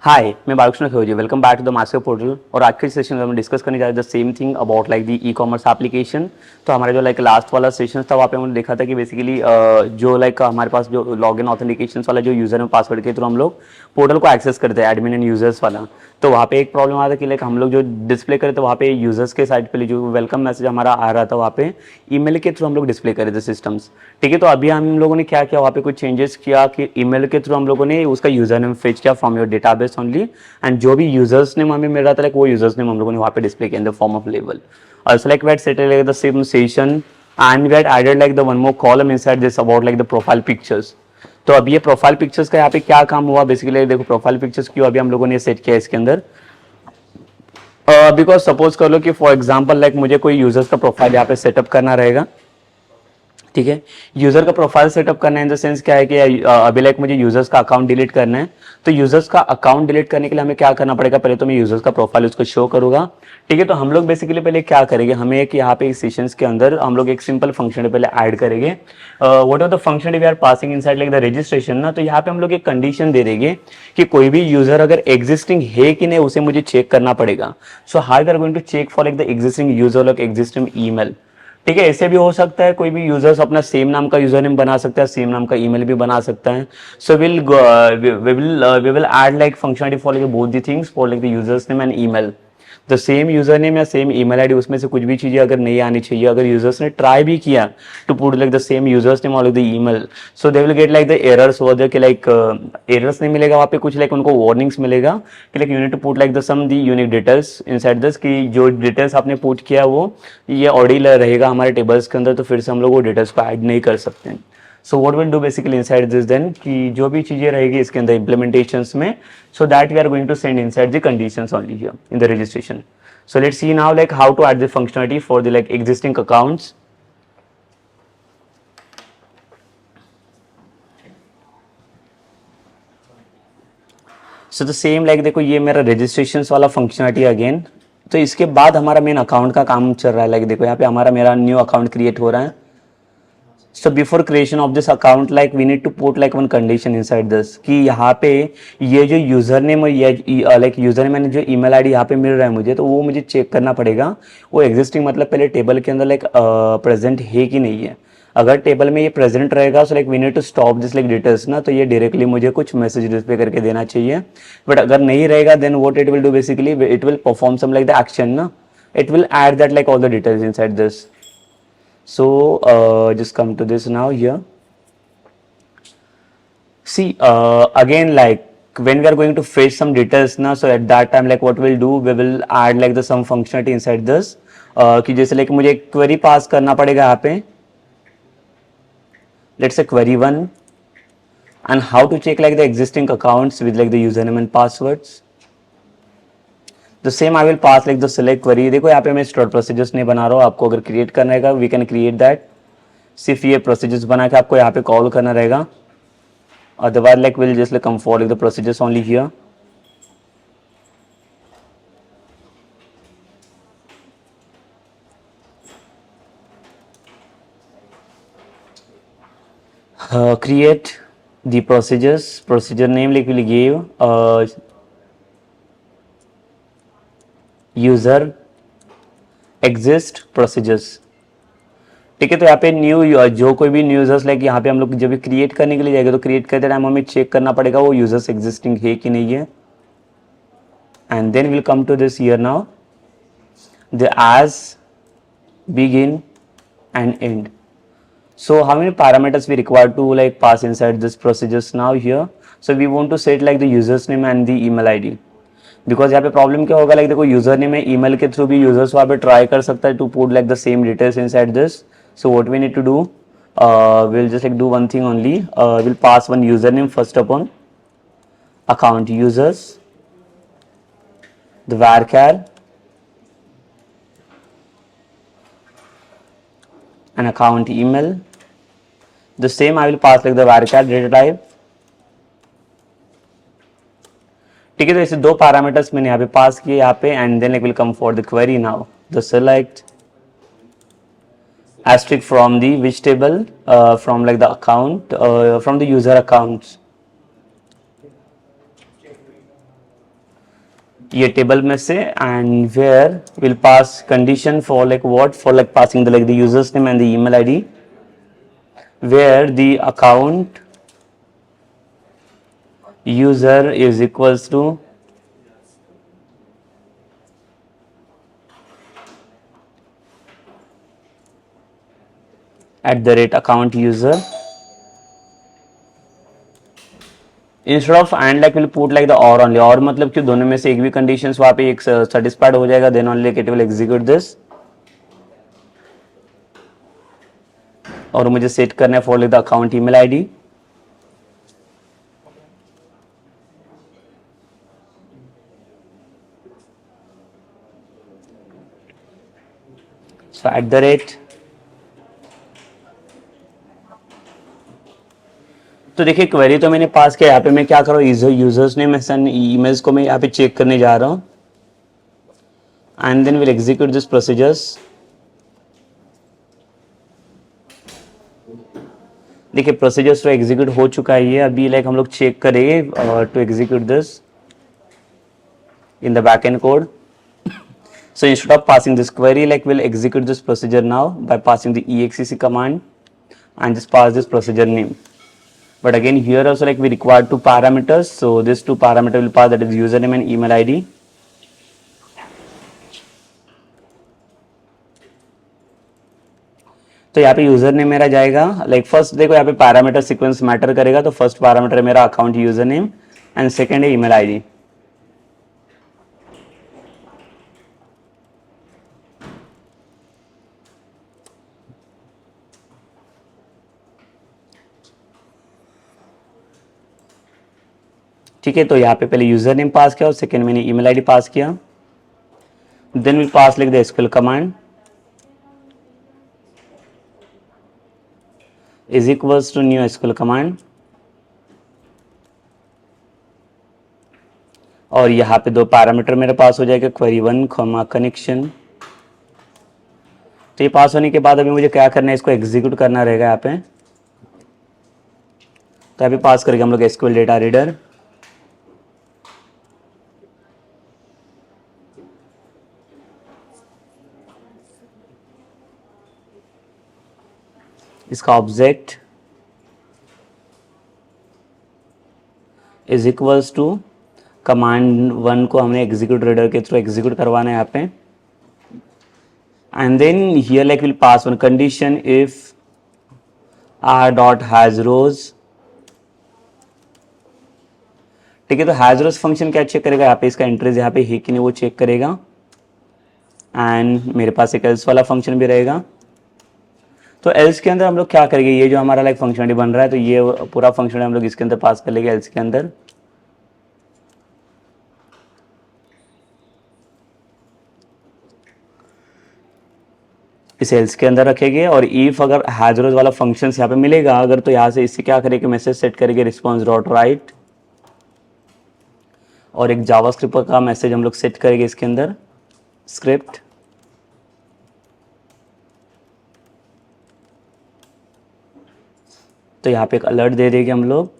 हाय, मैं Balkrishna Khiyoji. Welcome back to the master portal. और आज के सेशन में हम डिस्कस करने जा रहे हैं the same thing about like the e commerce application. तो हमारा जो लाइक लास्ट वाला सेशन था वहाँ पे हमने देखा था कि बेसिकली जो लाइक हमारे पास जो लॉगिन ऑथेंटिकेशन वाला जो यूजर में पासवर्ड के थ्रू हम लोग पोर्टल को एक्सेस करते हैं, एडमिन एंड यूजर्स वाला। तो वहाँ पे एक प्रॉब्लम आता है कि लाइक हम लोग जो डिस्प्ले करे थे वहाँ पे यूजर्स के साइड पे जो वेलकम मैसेज हमारा आ रहा था वहाँ पे ईमेल के थ्रू हम लोग डिस्प्ले करे थे सिस्टम्स। ठीक है, तो अभी हम लोगों ने क्या किया, वहाँ पे कुछ चेंजेस किया कि ईमेल के थ्रू हम लोगों ने उसका यूजर नेम फेच किया from your database only, and जो भी यूजर्स नेम हमें मिल रहा था लाइक वो यूजर्स नेम हम लोगों ने वहाँ पे डिस्प्ले किया in the form of label. Also like we had set like the same session and we had added like the one more column inside this about like the profile pictures. तो अब ये profile pictures का यहाँ पे क्या काम हुआ basically देखो, प्रोफाइल पिक्चर्स क्यों अभी हम लोगों ने सेट किया इसके अंदर। बिकॉज सपोज कर लो कि फॉर एग्जांपल लाइक मुझे कोई यूजर्स का प्रोफाइल यहाँ पे सेटअप करना रहेगा। ठीक है, यूजर का प्रोफाइल सेटअप करना है इन द सेंस क्या है कि अभी लाइक मुझे यूजर्स का अकाउंट डिलीट करना है। तो यूजर्स का अकाउंट डिलीट करने के लिए हमें क्या करना पड़ेगा, पहले तो मैं यूजर्स का प्रोफाइल उसको शो करूंगा। ठीक है, तो हम लोग बेसिकली पहले क्या करेंगे, हमें एक यहाँ पे सेशंस के अंदर हम लोग एक सिंपल फंक्शन पहले ऐड करेंगे। What are the function we are passing inside like the registration ना। तो यहाँ पे हम लोग एक कंडीशन दे देंगे कि कोई भी यूजर अगर एग्जिस्टिंग है कि नहीं उसे मुझे चेक करना पड़ेगा। So how we are going to check for like the existing user like existing email. ठीक है, ऐसे भी हो सकता है कोई भी यूजर्स अपना सेम नाम का यूजर नेम बना सकता है, सेम नाम का ईमेल भी बना सकता है। So we will add like functionality for like both the things for like the users name and email. The same user name या सेम ईमेल आईडी, उसमें से कुछ भी चीजें अगर नहीं आनी चाहिए, अगर यूजर्स ने ट्राई भी किया to put like the same users name और like the email, so they will get like the errors over there कि लाइक एरर्स नहीं मिलेगा वहाँ पे, कुछ लाइक उनको वार्निंग्स मिलेगा कि like you need to put like the some the unique details inside this, कि जो डिटेल्स आपने पुट किया वो ये ऑडियो रहेगा हमारे टेबल्स के अंदर, तो फिर से हम लोग वो डिटेल्स को ऐड नहीं कर सकते। So what will do basically inside this then कि जो भी चीजें रहेगी इसके अंदर इम्प्लीमेंटेशंस में, so that we are going to send inside the conditions only here in the registration. So let's see now like how to add the functionality for the like existing accounts. So the same like देखो ये मेरा registrations वाला functionality again। तो इसके बाद हमारा main account का काम चल रहा है। लाइक देखो यहाँ पे हमारा मेरा न्यू अकाउंट क्रिएट हो रहा है। So before creation of this account like we need to put like one condition inside this कि यहाँ पे ये जो यूजर नेम और ये लाइक यूजर नेम मैंने जो ईमेल आईडी यहाँ पे मिल रहा है मुझे, तो वो मुझे चेक करना पड़ेगा वो एग्जिस्टिंग मतलब पहले टेबल के अंदर लाइक प्रेजेंट है कि नहीं है। अगर टेबल में ये प्रेजेंट रहेगा so like we need to stop this like details ना, तो ये डायरेक्टली मुझे कुछ मैसेज डिस्प्ले करके देना चाहिए। बट अगर नहीं रहेगा then what it will do basically it will perform some like the action ना, it will add that like all the details inside this. So just come to this now here. See again like when we are going to fetch some details now, so at that time like what we'll do, we will add like the some functionality inside this कि जैसे like मुझे एक query pass करना पड़ेगा यहाँ पे, let's say query 1 and how to check like the existing accounts with like the username and passwords. The same I will pass like the select query। देखो यहाँ पे मैं स्टोर प्रोसीजर्स नहीं बना रहा हूँ, आपको अगर क्रिएट करना रहेगा वी कैन क्रिएट दैट। सिर्फ ये प्रोसीजर्स बना के आपको यहाँ पे कॉल करना रहेगा, otherwise like will just come for like the procedures only here. Create the procedures, procedure name like we'll give user exist procedures। ठीक है, तो यहाँ पे न्यू जो कोई भी यूजर्स लाइक यहाँ पे हम लोग जब भी क्रिएट करने के लिए जाएगा तो क्रिएट करते टाइम हमें चेक करना पड़ेगा वो यूजर्स एग्जिस्टिंग है कि नहीं है। And then will come to this here now the as begin and end. So how many parameters we require to like pass inside this procedures now here? So we want to set like the users name and the email ID, because यहाँ पे problem क्या होगा like देखो user name है, email के through भी users वहाँ पे ट्राई कर सकता है to put like the same details inside this. So what we need to do, we'll just like do one thing only, we'll pass one username first upon account users, the varchar and account email। The same I will pass like the varchar data type। ठीक है, तो ऐसे दो parameters मैंने यहाँ पे पास किए यहाँ पे, and then will come for the query now the select asterisk from the which table, from like the account, from the user accounts। ये टेबल में से, and where will pass condition for like what, for like passing the like the users name and the email ID, where the account user is equals to @account user. Instead of and like will put like the or only, और मतलब कि दोनों में से एक भी condition वहां पे एक सेटिस्फाइड हो जाएगा, then only it will execute this. और मुझे सेट करना है for the account email ID. So @ तो देखिए क्वेरी तो मैंने पास किया, यहाँ पे मैं क्या कर रहा हूँ, यूजर्स नेम एंड ईमेल्स को मैं यहाँ पे चेक करने जा रहा हूँ, and then will execute this procedures. देखिए प्रोसीजर्स तो एग्जीक्यूट हो चुका है ये, अभी लाइक हम लोग चेक करेंगे to execute this in the backend code. So instead of passing this query, like we'll execute this procedure now by passing the exec command and just pass this procedure name. But again here also like we require two parameters, so this two parameter will pass, that is username and email id. तो यहाँ पे user name मेरा जाएगा, like first देखो यहाँ पे parameter sequence matter करेगा, तो फर्स्ट पैरामीटर मेरा account user name and second है ईमेल आईडी. ठीक है, तो यहाँ पे पहले यूजर नेम पास किया और सेकेंड मैंने ईमेल आईडी पास किया. Then will pass like the SQL command is equals to new SQL command, और यहाँ पे दो पैरामीटर मेरे पास हो जाएगा, क्वेरी 1 कनेक्शन. तो ये पास होने के बाद अभी मुझे क्या करना है, इसको एग्जीक्यूट करना रहेगा यहाँ पे. तो अभी पास करेंगे हम लोग एसक्यूएल डेटा रीडर. इसका object is equals to command 1 को हमने एग्जीक्यूट रीडर के थ्रू एग्जीक्यूट करवाना है यहाँ पे. And then here like will pass one condition if r dot has rows. ठीक है, तो हैज रोज फंक्शन क्या चेक करेगा, यहाँ पे इसका एंट्रीज यहाँ पे है कि नहीं वो चेक करेगा. एंड मेरे पास एक एल्स वाला फंक्शन भी रहेगा. तो एल्स के अंदर हम लोग क्या करेंगे, ये जो हमारा लाइक फंक्शनलिटी बन रहा है, तो ये पूरा फंक्शन हम लोग इसके अंदर पास कर लेंगे एल्स के अंदर. इस एल्स के अंदर रखेंगे, और इफ अगर हैज रोज वाला फंक्शन यहाँ पे मिलेगा अगर, तो यहाँ से इससे क्या करेंगे, मैसेज सेट करेंगे रिस्पॉन्स डॉट राइट, और एक जावास्क्रिप्ट का मैसेज हम लोग सेट करेंगे इसके अंदर स्क्रिप्ट. तो यहाँ पे एक अलर्ट दे देंगे हम लोग,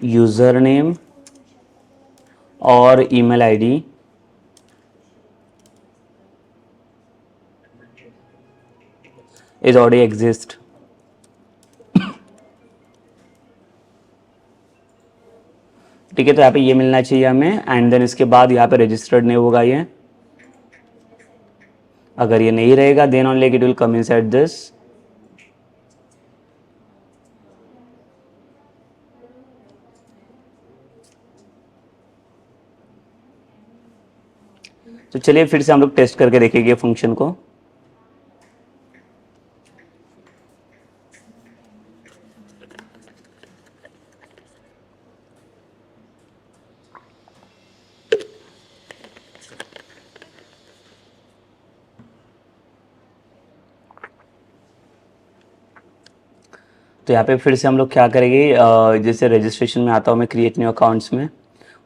यूजर नेम और email ID is already exist. ठीक है, तो यहाँ पे ये मिलना चाहिए हमें, एंड देन इसके बाद यहाँ पे रजिस्टर्ड नहीं होगा ये. अगर ये नहीं रहेगा then only it will come inside this. तो चलिए फिर से हम लोग टेस्ट करके देखेंगे फंक्शन को. तो यहाँ पे फिर से हम लोग क्या करेंगे, जैसे रजिस्ट्रेशन में आता हूँ मैं क्रिएट न्यू अकाउंट्स में,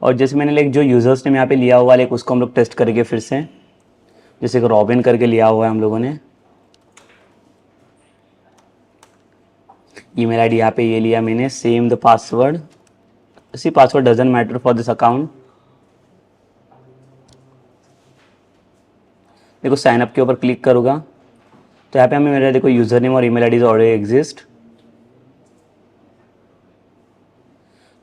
और जैसे मैंने लाइक जो यूजर्स ने यहाँ पे लिया हुआ लाइक उसको हम लोग टेस्ट करेंगे फिर से. जैसे कि रॉबिन करके लिया हुआ है हम लोगों ने, ईमेल आईडी यहाँ पे ये लिया मैंने, same the password, see password doesn't matter for this account. देखो साइन अप के ऊपर क्लिक करूँगा तो यहाँ पे हमें मेरा देखो यूज़र नेम और ईमेल आईडी ऑलरेडी एग्जिस्ट।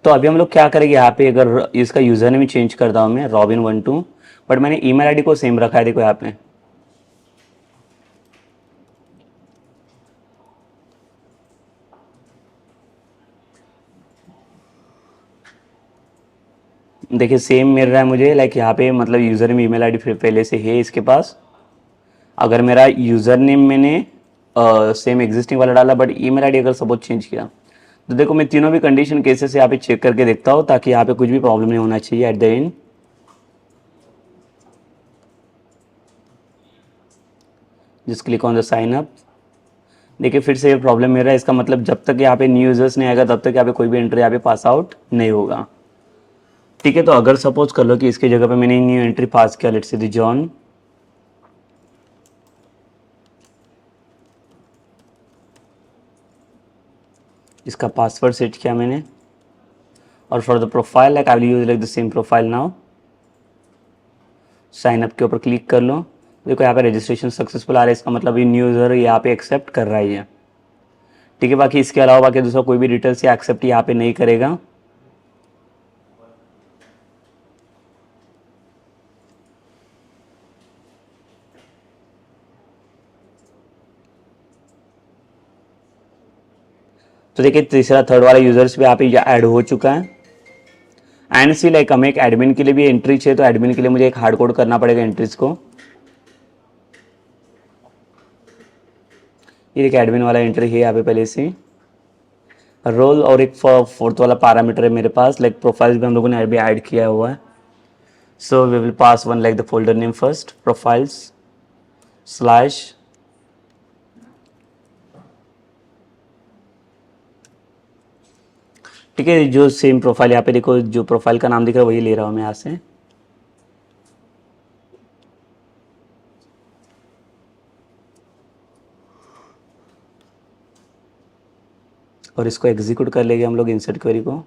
तो अभी हम लोग क्या करेंगे, यहाँ पे अगर इसका यूज़र नेम चेंज करता हूँ मैं Robin12, बट मैंने ईमेल आईडी को सेम रखा है। देखो यहाँ पे देखिए सेम मिल रहा है मुझे, लाइक यहाँ पे मतलब यूज़र नेम ईमेल आईडी फिर पहले से है इसके पास। अगर मेरा यूज़र नेम मैंने सेम एग्जिस्टिंग वाला डाला बट ईमेल आईडी अगर सपोज चेंज किया, तो देखो मैं तीनों भी कंडीशन केसेस यहाँ पे चेक करके देखता हूँ ताकि यहाँ पे कुछ भी प्रॉब्लम नहीं होना चाहिए at the end. Just click on the sign up. देखिए फिर से ये प्रॉब्लम मेरा है, इसका मतलब जब तक यहाँ पे न्यू यूजर्स नहीं आएगा तब तक यहाँ पे कोई भी एंट्री यहाँ पे पास आउट नहीं होगा। ठीक है, तो अगर सपोज कर लो कि इसकी जगह पे मैंने न्यू एंट्री पास किया, लेट्स से दी जॉन, इसका पासवर्ड सेट किया मैंने, और for the profile like I will use like the same profile now. Sign up के ऊपर क्लिक कर लो। देखो यहाँ पे रजिस्ट्रेशन सक्सेसफुल आ रहा है, इसका मतलब ये न्यू यूज़र यहाँ पे एक्सेप्ट कर रहा है। ठीक है, बाकी इसके अलावा बाकी दूसरा कोई भी डिटेल्स या एक्सेप्ट यहाँ पे नहीं करेगा। तो देखिए तीसरा थर्ड वाला यूजर्स भी यहाँ पे ऐड हो चुका है। एंड सी लाइक हमें एक एडमिन के लिए भी एंट्री चाहिए, तो एडमिन के लिए मुझे एक हार्ड कोड करना पड़ेगा एंट्रीज को। ये एक एडमिन वाला एंट्री है यहाँ पे पहले से रोल, और एक फोर्थ वाला पैरामीटर है मेरे पास, लाइक प्रोफाइल्स भी हम लोगों ने अभी ऐड किया हुआ है। So we will pass one like the folder name first, profiles slash ठीक है, जो सेम प्रोफाइल यहाँ पे देखो, जो प्रोफाइल का नाम दिख रहा है वही ले रहा हूँ मैं यहाँ से। और इसको एग्जीक्यूट कर लेंगे हम लोग इंसर्ट क्वेरी को।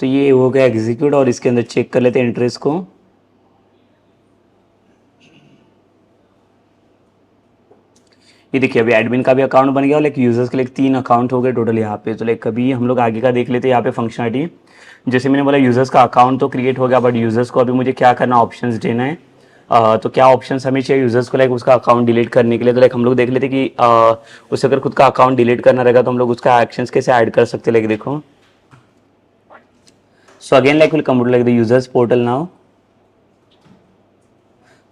तो ये हो गया एग्जीक्यूट, और इसके अंदर चेक कर लेते हैं एंट्रीज को। ये देखिए अभी एडमिन का भी अकाउंट बन गया, लाइक यूजर्स के लिए 3 अकाउंट हो गए टोटल यहाँ पे। तो लाइक कभी हम लोग आगे का देख लेते हैं यहाँ पे फंक्शनलिटी। जैसे मैंने बोला यूजर्स का अकाउंट तो क्रिएट हो गया, बट यूजर्स को अभी मुझे क्या करना, ऑप्शंस देना है। तो क्या ऑप्शंस हमें चाहिए यूजर्स को, लाइक उसका अकाउंट डिलीट करने के लिए। तो लाइक हम लोग देख लेते कि उसे अगर खुद का अकाउंट डिलीट करना रहेगा तो हम लोग उसका एक्शंस कैसे ऐड कर सकते हैं। लाइक देखो, so again like will come to like the users portal now.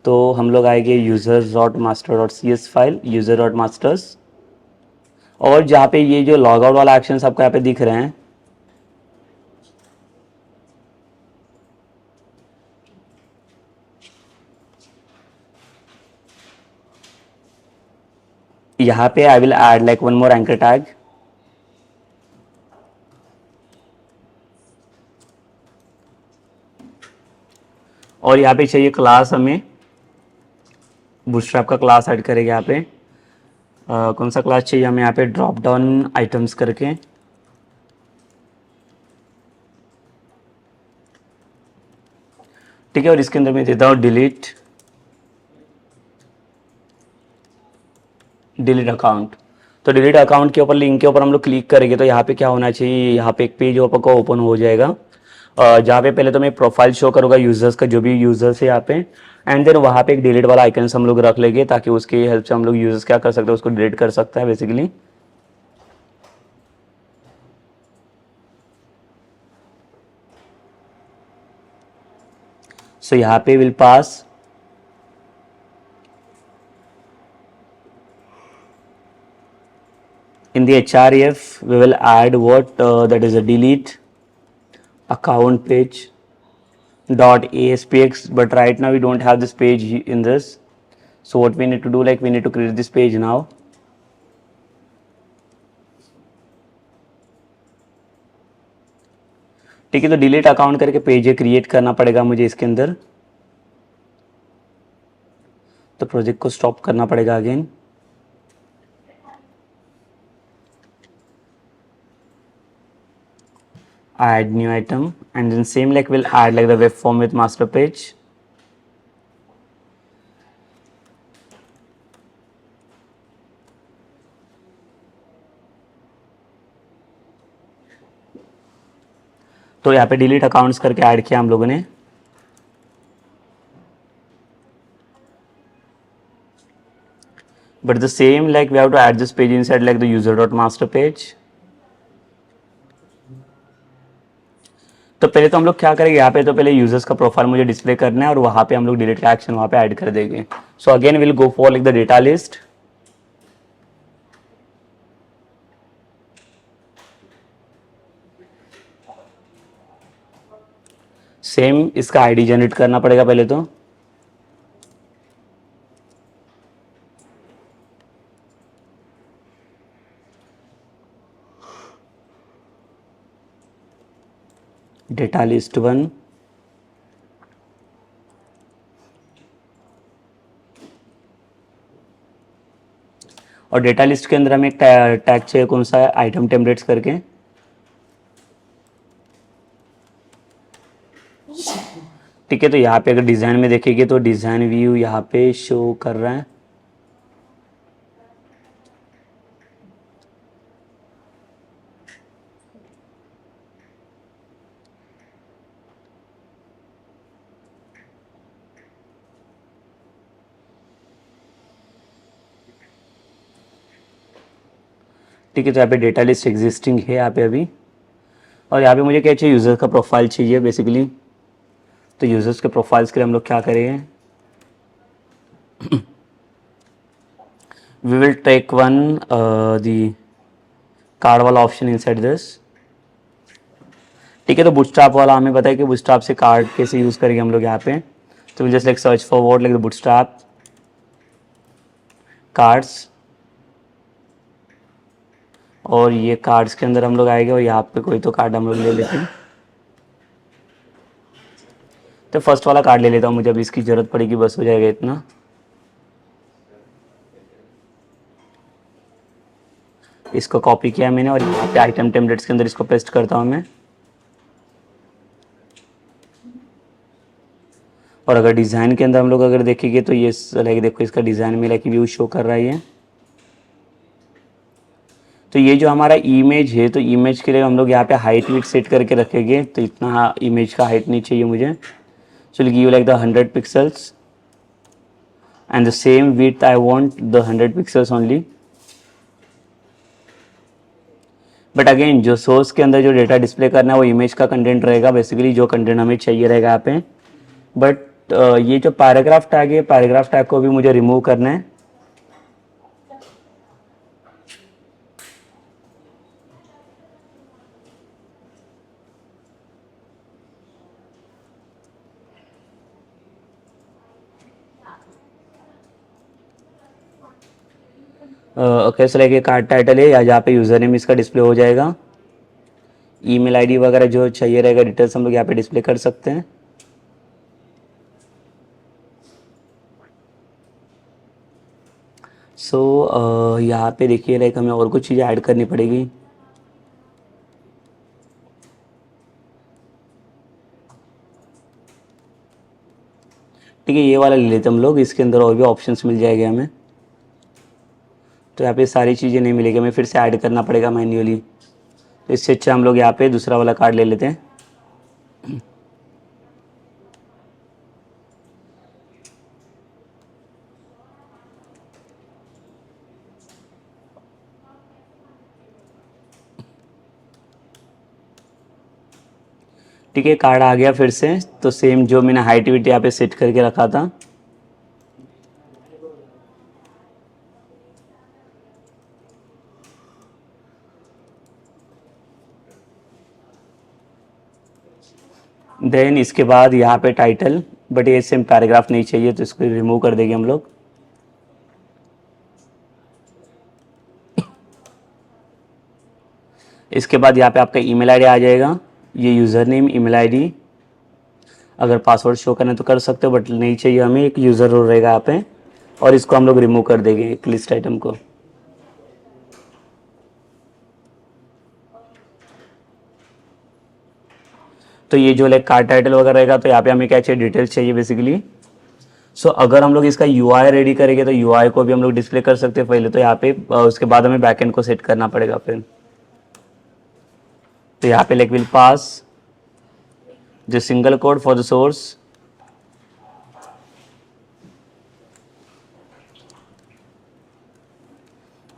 तो हम लोग आएंगे users.master.cs फाइल, user.masters, और जहाँ पे ये जो लॉग आउट वाला एक्शन आपको यहाँ पे दिख रहे हैं, यहाँ पे I will add like one more anchor tag. और यहाँ पे चाहिए क्लास, हमें बूटस्ट्रैप का क्लास ऐड करेंगे यहाँ पे। कौन सा क्लास चाहिए हमें यहाँ पे, ड्रॉप डाउन आइटम्स करके। ठीक है, और इसके अंदर मैं देता हूँ डिलीट अकाउंट। तो डिलीट अकाउंट के ऊपर लिंक के ऊपर हम लोग क्लिक करेंगे तो यहाँ पे क्या होना चाहिए, यहाँ पे एक पेज ओपन हो जाएगा जहाँ पे पहले तो मैं प्रोफाइल शो करूँगा यूजर्स का, जो भी यूजर्स है यहाँ पे। एंड देन वहाँ पे एक डिलीट वाला आइकन हम लोग रख लेंगे ताकि उसकी हेल्प से हम लोग यूजर्स क्या कर सकते हैं, उसको डिलीट कर सकता है बेसिकली। सो यहाँ पे will pass in the href we will add what that is a delete account page dot aspx, but right now we don't have this page in this. So what we need to do, like we need to create this page now. ठीक है, तो delete account करके page create करना पड़ेगा मुझे इसके अंदर। तो प्रोजेक्ट को स्टॉप करना पड़ेगा again. add new item, and then same like we'll add like the web form with master page. तो यहाँ पे डिलीट अकाउंट्स करके ऐड किया हम लोगों ने. But the same like we have to add this page inside like the user.master page. तो पहले तो हम लोग क्या करेंगे, यहाँ पे तो पहले यूजर्स का प्रोफाइल मुझे डिस्प्ले करना है और वहाँ पे हम लोग डिलीट का एक्शन वहाँ पे ऐड कर देंगे. So again will go for like the data list. Same इसका आईडी जनरेट करना पड़ेगा पहले तो. Data list 1. और डेटा लिस्ट के अंदर हमें एक टैग चाहिए, कौन सा है, आइटम टेम्पलेट्स करके. ठीक है, तो यहाँ पे अगर डिज़ाइन में देखेंगे तो डिज़ाइन व्यू यहाँ पे शो कर रहा है. ठीक है, तो यहाँ पे डेटा लिस्ट एग्जिस्टिंग है यहाँ पे अभी. और यहाँ पे मुझे क्या चाहिए, यूज़र का प्रोफाइल चाहिए बेसिकली. तो यूज़र्स के प्रोफाइल्स के लिए हम लोग क्या करेंगे, we will take one the card वाला ऑप्शन इनसाइड दिस. ठीक है, तो बूटस्ट्रैप वाला हमें पता है कि बूटस्ट्रैप से कार्ड कैसे यूज़ करेंगे हम लोग यहाँ पे. तो will just like search for word like the bootstrap cards. और ये कार्ड्स के अंदर हम लोग आएंगे और यहाँ पे कोई तो कार्ड हम लोग ले लेते हैं. तो फर्स्ट वाला कार्ड ले लेता हूँ, मुझे अभी इसकी ज़रूरत पड़ेगी, बस हो जाएगा इतना. इसको कॉपी किया मैंने और यहाँ पे आइटम टेम्पलेट्स के अंदर इसको पेस्ट करता हूँ मैं. और अगर डिज़ाइन के अंदर हम लोग अगर देखेंगे तो ये लाइक देखो इसका डिज़ाइन में लाइक व्यू शो कर रहा है ये. तो ये जो हमारा इमेज है, तो इमेज के लिए हम लोग यहाँ पे हाइट विथ सेट करके रखेंगे. तो इतना इमेज का हाइट नहीं चाहिए मुझे. So give like the 100 pixels and the same with I want the 100 pixels only. But again जो सोर्स के अंदर जो डेटा डिस्प्ले करना है वो इमेज का कंटेंट रहेगा, बेसिकली जो कंटेंट हमें चाहिए रहेगा यहाँ पे. बट ये जो पैराग्राफ टैग है, पैराग्राफ टैग को भी मुझे रिमूव करना है. ओके, सो लाइक ये कार्ड टाइटल है या जहाँ पे यूज़र नेम इसका डिस्प्ले हो जाएगा. ईमेल आईडी वगैरह जो चाहिए रहेगा डिटेल्स हम लोग यहाँ पे डिस्प्ले कर सकते हैं. सो यहाँ पे देखिए लाइक हमें और कुछ चीज़ें ऐड करनी पड़ेगी. ठीक है, ये वाला ले लेते हम लोग, इसके अंदर और भी ऑप्शंस मिल जाएंगे हमें. तो यहाँ पे सारी चीज़ें नहीं मिलेगी, हमें फिर से ऐड करना पड़ेगा मैन्युअली. तो इससे अच्छा हम लोग यहाँ पे दूसरा वाला कार्ड ले लेते हैं. ठीक है, कार्ड आ गया फिर से. तो सेम जो मैंने हाइट विट यहाँ पे सेट करके रखा था, देन इसके बाद यहाँ पे टाइटल. बट ये सेम पैराग्राफ नहीं चाहिए तो इसको रिमूव कर देंगे हम लोग. इसके बाद यहाँ पे आपका ईमेल आईडी आ जाएगा, ये यूज़र नेम, ईमेल आईडी. अगर पासवर्ड शो करना तो कर सकते हो बट नहीं चाहिए हमें, एक यूज़र रोल रहेगा यहाँ पे. और इसको हम लोग रिमूव कर देंगे एक लिस्ट आइटम को. तो ये जो लाइक कार्ड टाइटल वगैरह रहेगा, तो यहाँ पे हमें क्या चाहिए, डिटेल्स चाहिए बेसिकली। सो अगर हम लोग इसका यूआई रेडी करेंगे तो यूआई को भी हम लोग डिस्प्ले कर सकते हैं पहले तो यहाँ पे, उसके बाद हमें बैकएंड को सेट करना पड़ेगा फिर। तो यहाँ पे like will pass the single code for the source,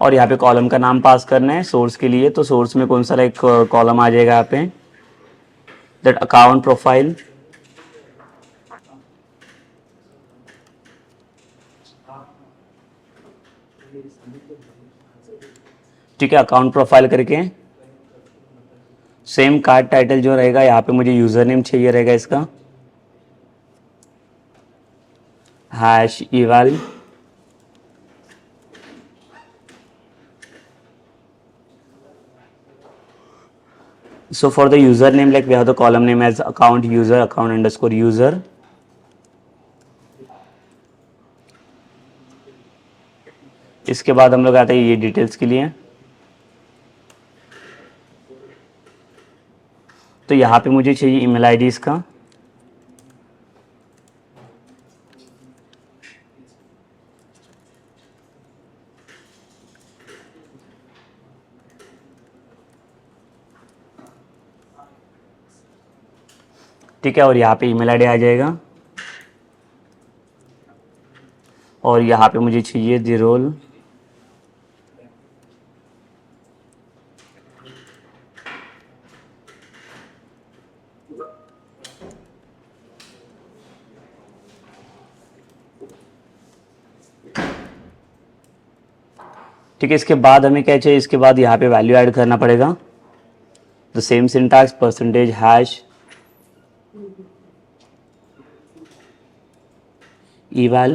और यहाँ पे कॉलम का नाम पास करना है सोर्स के लिए। तो सोर्स में कौन सा लाइक कॉलम आ जाएगा यहाँ पे, दैट अकाउंट प्रोफाइल। ठीक है, अकाउंट प्रोफाइल करके सेम कार्ड टाइटल जो रहेगा, यहाँ पे मुझे यूजर नेम चाहिए रहेगा इसका, hash evil. So for the username, like we have the column name as account user, account underscore user. इसके बाद हम लोग आते हैं ये डिटेल्स के लिए। तो यहाँ पे मुझे चाहिए ईमेल आईडी इसका, ठीक है, और यहाँ पे ईमेल आईडी आ जाएगा, और यहाँ पे मुझे चाहिए द रोल, ठीक है। इसके बाद हमें क्या चाहिए, इसके बाद यहाँ पे वैल्यू ऐड करना पड़ेगा, the same syntax, percentage hash eval,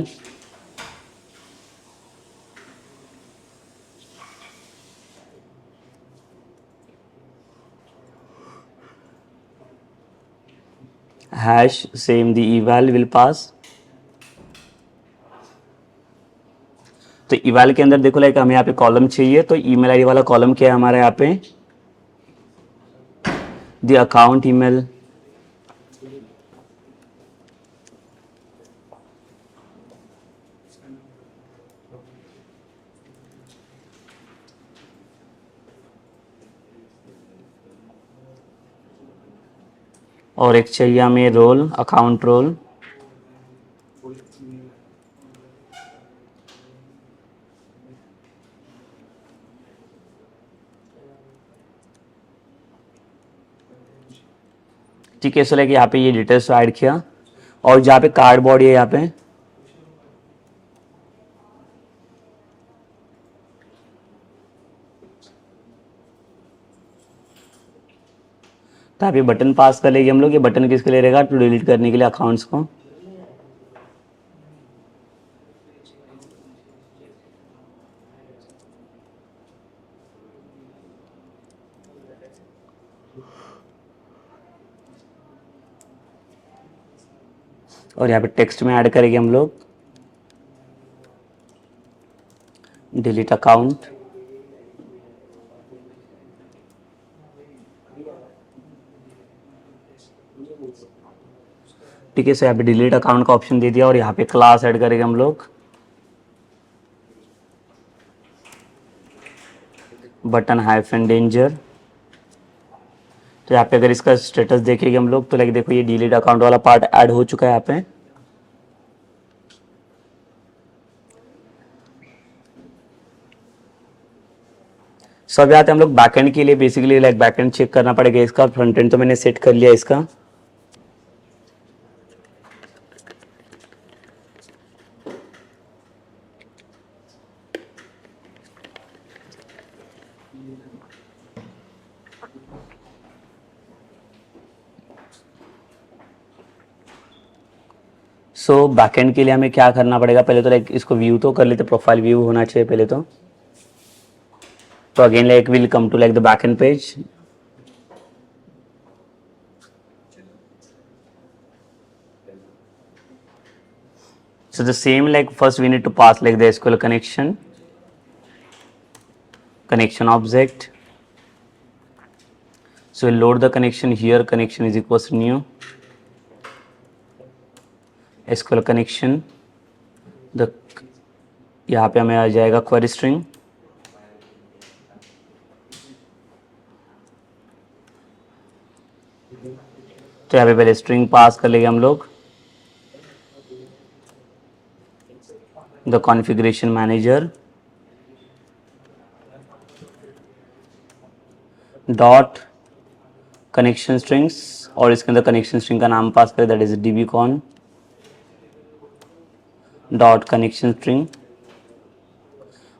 hash same the eval will pass। तो eval के अंदर देखो लाइक हमें यहाँ पे कॉलम चाहिए, तो ईमेल आईडी वाला कॉलम क्या है हमारा यहाँ पे, द अकाउंट ईमेल, और एक चाहिए हमें रोल, अकाउंट रोल। ठीक है, सो लाइक यहाँ पे ये डिटेल्स ऐड किया, और जहाँ पे कार्ड बॉडी है यहाँ पे, तो यहाँ पे बटन पास कर लेंगे हम लोग। ये बटन किसके लिए रहेगा, टू डिलीट करने के लिए अकाउंट्स को। और यहाँ पे टेक्स्ट में ऐड करेंगे हम लोग डिलीट अकाउंट। ठीक है, सो यहाँ पे डिलीट अकाउंट का ऑप्शन दे दिया, और यहाँ पे क्लास ऐड करेंगे हम लोग बटन हाइफन डेंजर। तो यहाँ पे अगर इसका स्टेटस देखेंगे हम लोग, तो लाइक देखो ये डिलीट अकाउंट वाला पार्ट ऐड हो चुका है यहाँ पे। सो अब आते हैं हम लोग बैकएंड के लिए। बेसिकली लाइक बैकएंड चेक करना पड़ेगा इसका, फ्रंट एंड तो मैंने सेट कर लिया इसका। सो बैकएंड के लिए हमें क्या करना पड़ेगा, पहले तो लाइक इसको व्यू तो कर लेते, प्रोफाइल व्यू होना चाहिए पहले तो। Again like will come to like the backend page. So the same like first we need to pass like the SQL connection object. So we'll load the connection here. Connection is equals to new SQL connection. The यहाँ पे हमें आ जाएगा query string. तो यहाँ पे पहले string pass कर लेंगे हम लोग. The configuration manager dot connection strings, और इसके अंदर कनेक्शन स्ट्रिंग का नाम पास करें, that is dbcon dot connection string.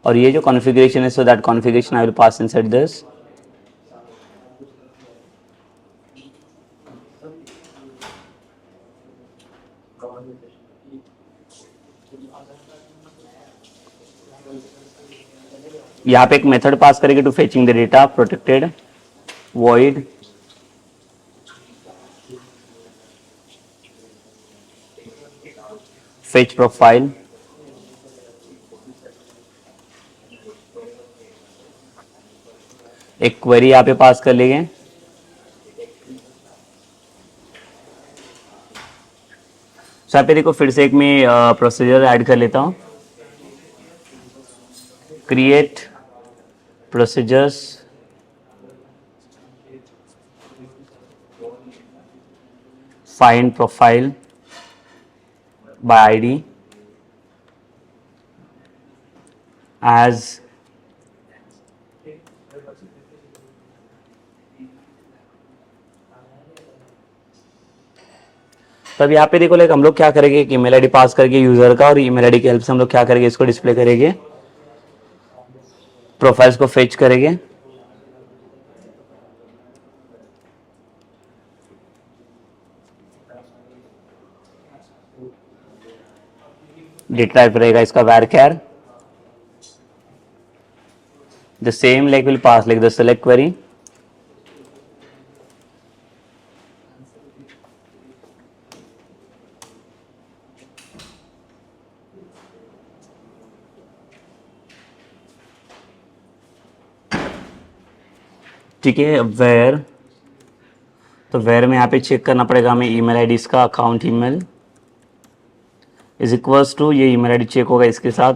और ये जो कॉन्फ़िगरेशन है, so that configuration I will pass inside this. यहाँ पे एक मेथड पास करेंगे to fetching the data protected void fetch profile. एक क्वेरी यहाँ पे पास कर लेंगे. सो यहाँ पे देखो फिर से एक मैं प्रोसीजर ऐड कर लेता हूँ. Create procedures find profile by ID as तब यहाँ पे देखो लाइक हम लोग क्या करेंगे कि ईमेल आईडी पास करके यूजर का, और ईमेल आईडी की हेल्प से हम लोग क्या करेंगे, इसको डिस्प्ले करेंगे, प्रोफाइल्स को फेच करेंगे. डेटा टाइप रहेगा इसका varchar. The same like will pass like the select query. ठीक है. वेयर, तो वेयर में यहाँ पे चेक करना पड़ेगा हमें ईमेल आईडी इसका, account email is equals to, ये ईमेल आईडी चेक होगा इसके साथ.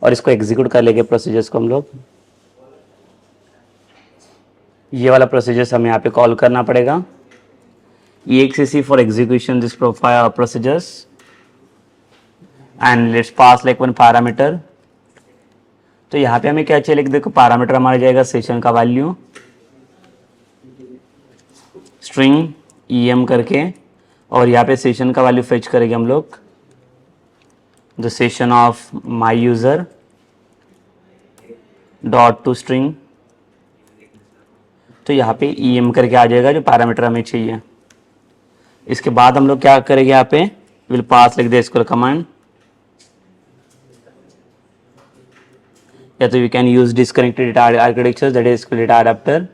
और इसको एग्जीक्यूट कर लेंगे प्रोसीजर्स को हम लोग. ये वाला प्रोसीजर्स हमें यहाँ पे कॉल करना पड़ेगा. exec for execution this profile procedures and let's pass like one parameter. तो यहाँ पे हमें क्या चाहिए, लिख देखो पैरामीटर हमारा जाएगा सेशन का वैल्यू स्ट्रिंग em करके, और यहाँ पे सेशन का वैल्यू फेच करेंगे हम लोग the session of my user dot to string. तो यहाँ पे em करके आ जाएगा जो पैरामीटर हमें चाहिए. इसके बाद हम लोग क्या करेंगे, यहाँ पे विल पास लिख दे इसको कमांड, या तो we can use disconnected data architecture that is data adapter.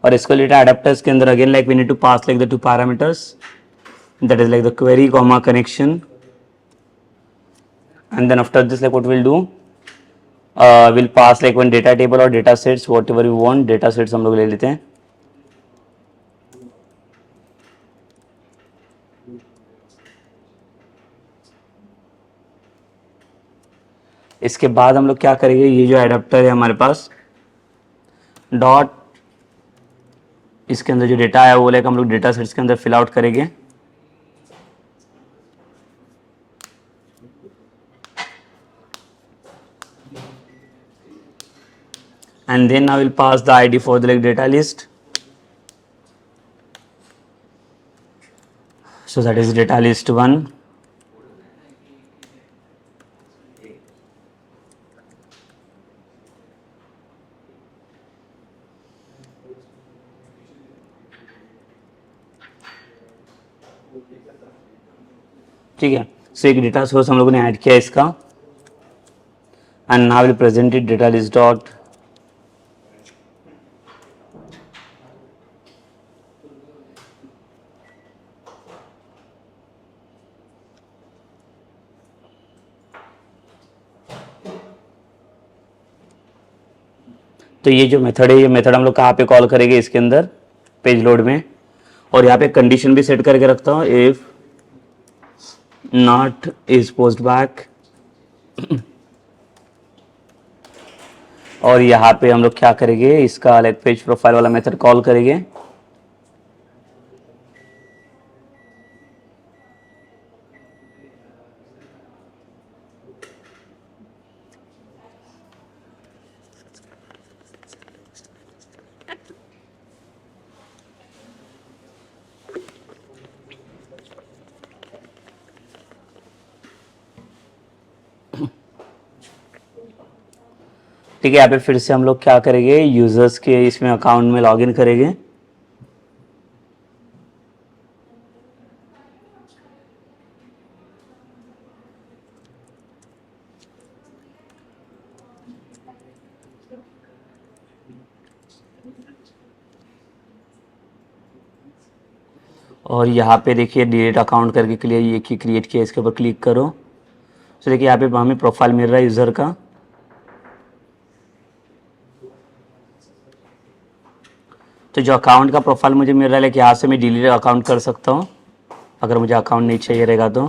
और इसको डेटा अडेप्टर्स के अंदर again like we need to pass like the two parameters that is like the query comma connection, and then after this like what we'll do, we'll pass like one data table or data sets, whatever we want. data sets हम लोग ले लेते हैं. इसके बाद हम लोग क्या करेंगे, ये जो एडाप्टर है हमारे पास डॉट, इसके अंदर जो डेटा है वो लाइक हम लोग डेटा सेट्स के अंदर फिल आउट करेंगे. And then I will pass the ID for the like data list. So that is data list 1. ठीक है। सो एक डेटा सोर्स हम लोगों ने ऐड किया इसका, and now will present it data list dot तो ये जो मेथड है, ये मेथड हम लोग कहाँ पे कॉल करेंगे, इसके अंदर पेज लोड में। और यहाँ पे कंडीशन भी सेट करके रखता हूँ, if not is post back. और यहाँ पे हम लोग क्या करेंगे, इसका अलग पेज प्रोफाइल वाला मेथड कॉल करेंगे। ठीक है, यहाँ पे फिर से हम लोग क्या करेंगे, यूजर्स के इसमें अकाउंट में लॉगिन करेंगे। और यहाँ पे देखिए डिलीट अकाउंट करके के लिए ये की क्रिएट किया, इसके ऊपर क्लिक करो। तो देखिए यहाँ पे हमें प्रोफाइल मिल रहा है यूज़र का। तो जो अकाउंट का प्रोफाइल मुझे मिल रहा है, लेकिन यहाँ से मैं डिलीट अकाउंट कर सकता हूँ अगर मुझे अकाउंट नहीं चाहिए रहेगा तो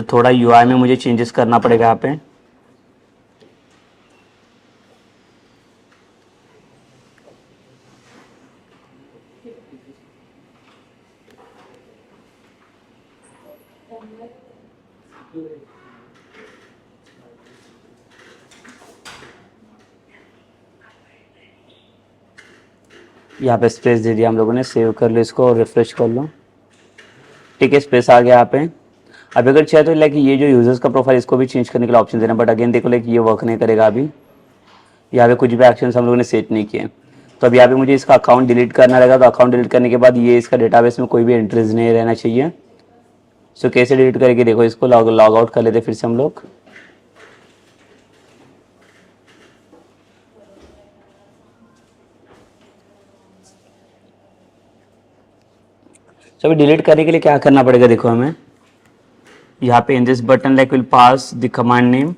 थोड़ा यूआई में मुझे चेंजेस करना पड़ेगा यहाँ पे। यहाँ पे स्पेस दे दिया हम लोगों ने, सेव कर लो इसको और रिफ्रेश कर लो। ठीक है, स्पेस आ गया यहाँ पे। अब अगर चाहे तो लाइक ये जो यूजर्स का प्रोफाइल, इसको भी चेंज करने के लिए ऑप्शन देना, बट अगेन देखो लाइक ये वर्क नहीं करेगा अभी। यहाँ पे कुछ भी एक्शन हम लोगों ने सेट नहीं किए। तो अब यहाँ पे मुझे इसका अकाउंट डिलीट करना रहेगा। तो अकाउंट डिलीट करने के बाद ये इसका डेटाबेस में कोई भी एंट्रीज नहीं रहना चाहिए। सो कैसे डिलीट करके देखो, इसको लॉग आउट कर लेते फिर से हम लोग। सो अभी डिलीट करने के लिए क्या करना पड़ेगा, देखो हमें यहाँ पे in this button like will pass the command name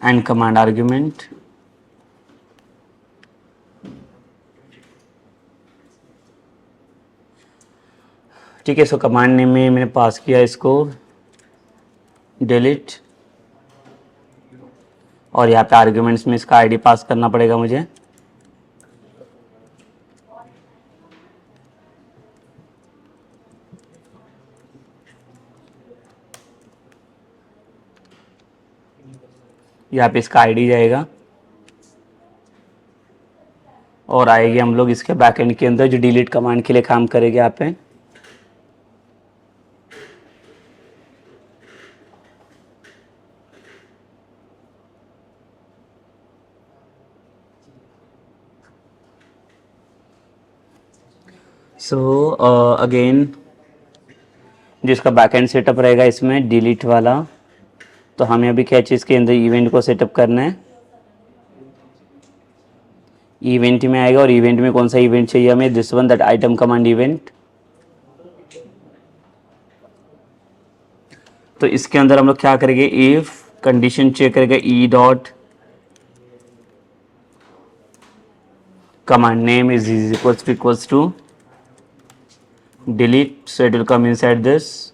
and command argument. ठीक है, सो कमांड नेम में मैंने पास किया इसको डिलीट, और यहाँ पे आर्ग्यूमेंट्स में इसका आईडी पास करना पड़ेगा मुझे। यहाँ पे इसका आईडी जाएगा और आएगी हम लोग इसके बैकएंड के अंदर जो डिलीट कमांड के लिए काम करेंगे यहाँ पे। सो अगेन जिसका बैकएंड सेटअप रहेगा इसमें डिलीट वाला, तो हमें अभी क्या चीज़ के अंदर इवेंट को सेटअप करना है। इवेंट में आएगा, और इवेंट में कौन सा इवेंट चाहिए हमें, this one, that item command event. तो इसके अंदर हम लोग क्या करेंगे, इफ कंडीशन चेक करेगा E dot command name is equals to delete, so it will come inside this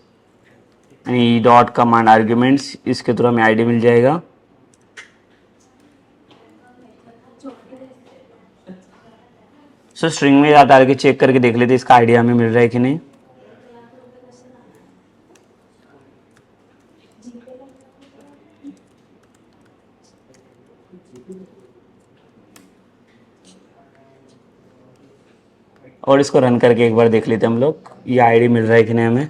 E dot command arguments, इसके थ्रू हमें आईडी मिल जाएगा। सो स्ट्रिंग में डाल के चेक करके देख लेते इसका आईडी हमें मिल रहा है कि नहीं। और इसको रन करके एक बार देख लेते हम लोग ये आईडी मिल रहा है कि नहीं हमें।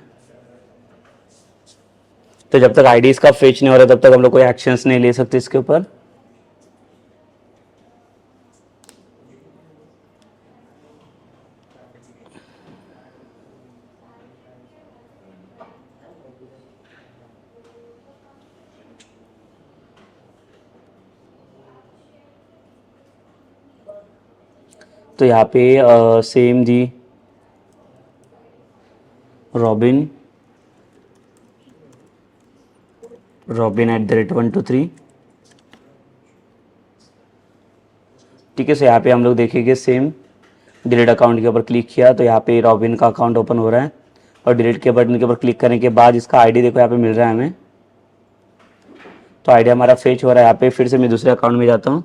तो जब तक आईडी इसका फेच नहीं हो रहा तब तक हम लोग कोई एक्शंस नहीं ले सकते इसके ऊपर। तो यहाँ पे सेम दी रॉबिन @123। ठीक है, सो यहाँ पे हम लोग देखेंगे सेम डिलीट अकाउंट के ऊपर क्लिक किया तो यहाँ पे रॉबिन का अकाउंट ओपन हो रहा है और डिलीट के बटन के ऊपर क्लिक करने के बाद इसका आईडी देखो यहाँ पे मिल रहा है हमें। तो आईडी हमारा फेच हो रहा है। यहाँ पे फिर से मैं दूसरे अकाउंट में जाता हूँ।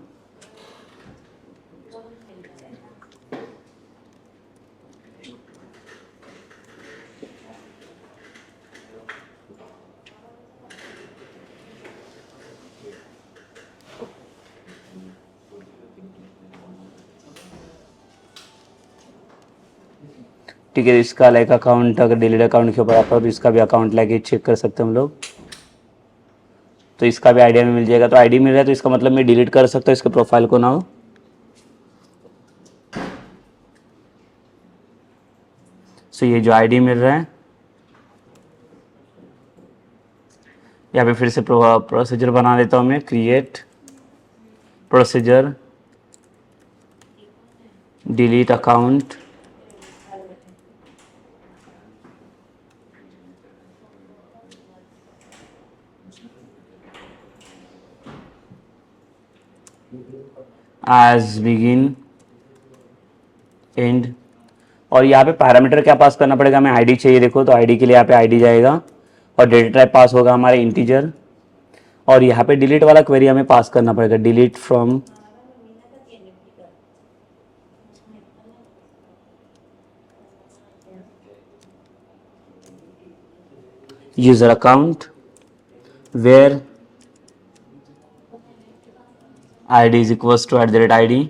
ठीक है, इसका लाइक अकाउंट अगर डिलीट अकाउंट के ऊपर आता है तो इसका भी अकाउंट लाइक चेक कर सकते हैं हम लोग। तो इसका भी आईडी में मिल जाएगा। तो आईडी मिल रहा है तो इसका मतलब मैं डिलीट कर सकता हूँ इसके प्रोफाइल को ना हो। सो ये जो आईडी मिल रहा है यहाँ पे फिर से प्रोसीजर बना लेता हूँ मैं। Create procedure delete account as begin end. और यहाँ पे पैरामीटर क्या पास करना पड़ेगा, हमें आईडी चाहिए। देखो तो आईडी के लिए यहाँ पे आईडी जाएगा और डेटा टाइप पास होगा हमारा इंटीजर। और यहाँ पे डिलीट वाला क्वेरी हमें पास करना पड़ेगा, delete from user account where id is equals to @id।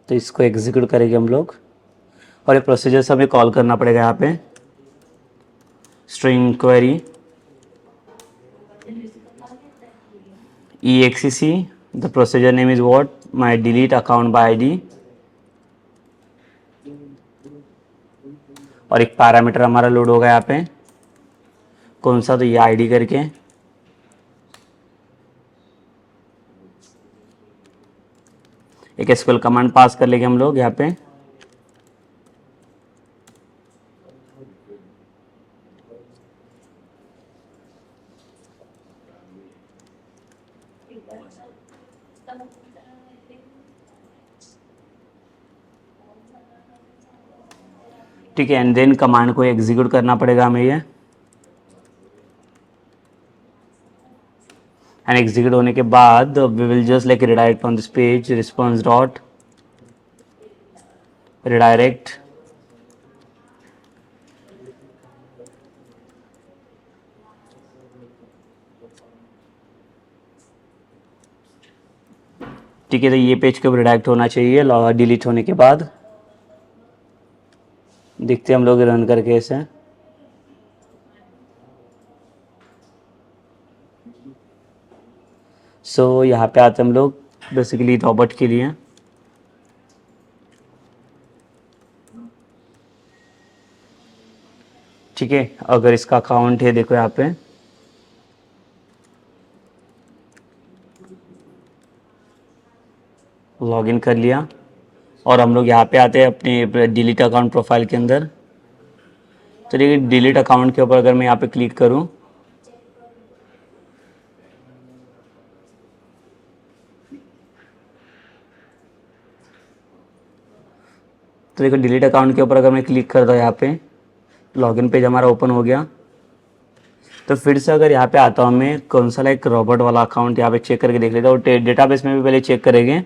तो इसको एग्जीक्यूट करेंगे हम लोग और ये प्रोसीजर से हमें कॉल करना पड़ेगा यहाँ पे। String query exec, the procedure name is what, my delete account by id। और एक पैरामीटर हमारा लोड होगा यहाँ पे, कौन सा, तो ये आईडी करके। एक एसक्यूएल कमांड पास कर लेंगे हम लोग यहाँ पे। ठीक है, एंड देन कमांड को एग्जीक्यूट करना पड़ेगा हमें ये। एंड एग्जीक्यूट होने के बाद we will just like redirect on this page, response dot redirect. ठीक है, तो ये पेज कब रिडायरेक्ट होना चाहिए डिलीट होने के बाद। देखते हैं हम लोग रन करके इसे। सो यहाँ पे आते हम लोग बेसिकली रॉबर्ट के लिए। ठीक है, अगर इसका अकाउंट है देखो यहाँ पे, लॉगिन कर लिया और हम लोग यहाँ पे आते हैं अपने डिलीट अकाउंट प्रोफाइल के अंदर। तो देखिए डिलीट अकाउंट के ऊपर अगर मैं यहाँ पे क्लिक करूँ तो देखो डिलीट अकाउंट के ऊपर अगर मैं क्लिक करता हूँ यहाँ पे, लॉगिन पेज हमारा ओपन हो गया। तो फिर से अगर यहाँ पे आता हूँ मैं, कौन सा लाइक रॉबर्ट वाला अकाउंट यहाँ पे चेक करके देख लेता हूँ। डेटाबेस में भी पहले चेक करेंगे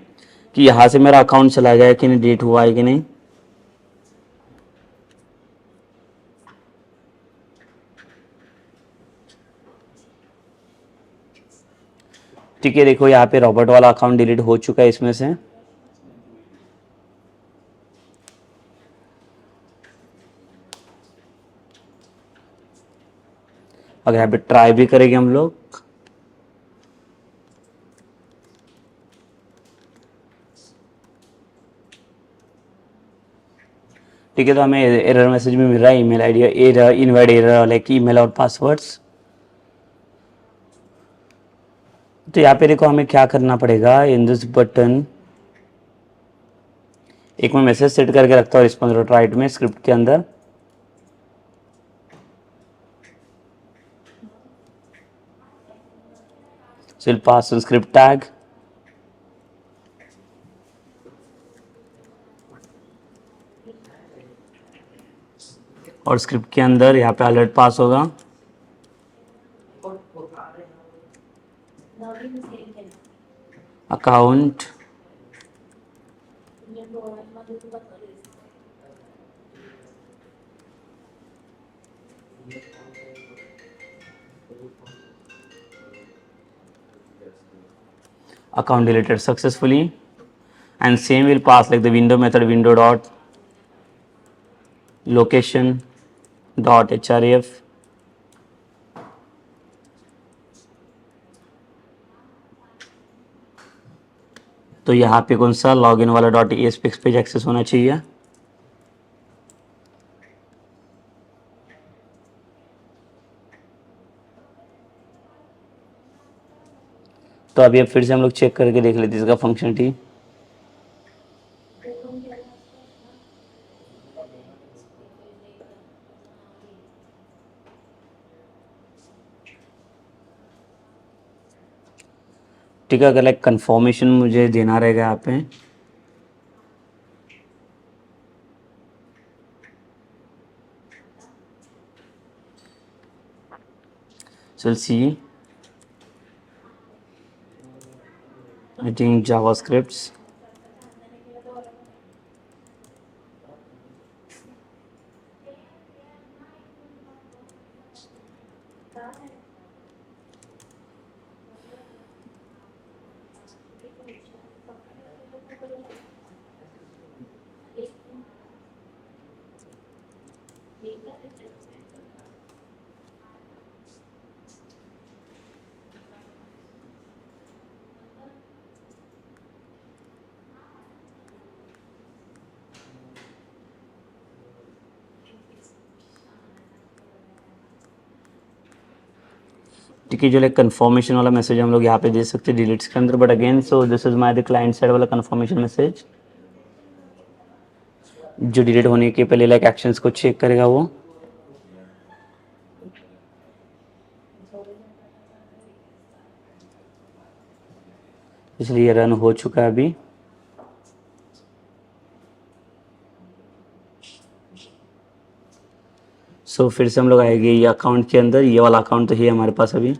कि यहाँ से मेरा अकाउंट चला गया कि नहीं, डिलीट हुआ है कि नहीं। ठीक है, देखो यहाँ पे रॉबर्ट वाला अकाउंट डिलीट हो चुका है इसमें से। अगर यहाँ पे ट्राई भी करेंगे हम लोग, ठीक है, तो हमें एरर मैसेज भी मिल रहा है, email ID error, invalid error like email और पासवर्ड्स। तो यहाँ पे देखो हमें क्या करना पड़ेगा, इन दिस बटन एक मैं मैसेज सेट करके रखता हूँ रिस्पॉन्स डॉट राइट में स्क्रिप्ट के अंदर। So we'll pass a script tag और स्क्रिप्ट के अंदर यहाँ पे अलर्ट पास होगा। Account account deleted successfully, and same will pass like the window method window dot location dot href तो यहाँ पे कौन सा लॉगिन वाला डॉट ESPX पेज एक्सेस होना चाहिए। तो अभी अब फिर से हम लोग चेक करके देख लेते हैं इसका फंक्शनलिटी। ठीक है, अगर लाइक कंफर्मेशन मुझे देना रहेगा यहाँ पे, so see I think JavaScripts ठीक है, जो लाइक कंफर्मेशन वाला मैसेज हम लोग यहाँ पे दे सकते हैं डिलीट्स के अंदर, but again so this is my the client side वाला कंफर्मेशन मैसेज जो डिलीट होने के पहले लाइक एक्शंस को चेक करेगा वो। इसलिए रन हो चुका है अभी। सो फिर से हम लोग आएंगे ये अकाउंट के अंदर, ये वाला अकाउंट तो है हमारे पास अभी।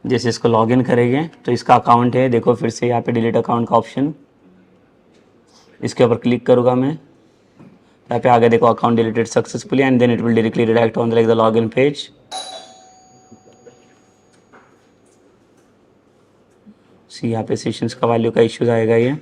जैसे इसको लॉगिन करेंगे तो इसका अकाउंट है, देखो फिर से यहाँ पे डिलीट अकाउंट का ऑप्शन, इसके ऊपर क्लिक करूँगा मैं, यहाँ पे आगे देखो account deleted successfully and then it will directly redirect on like the login page. See यहाँ पे सेशंस का वैल्यू का इश्यूज आएगा ये।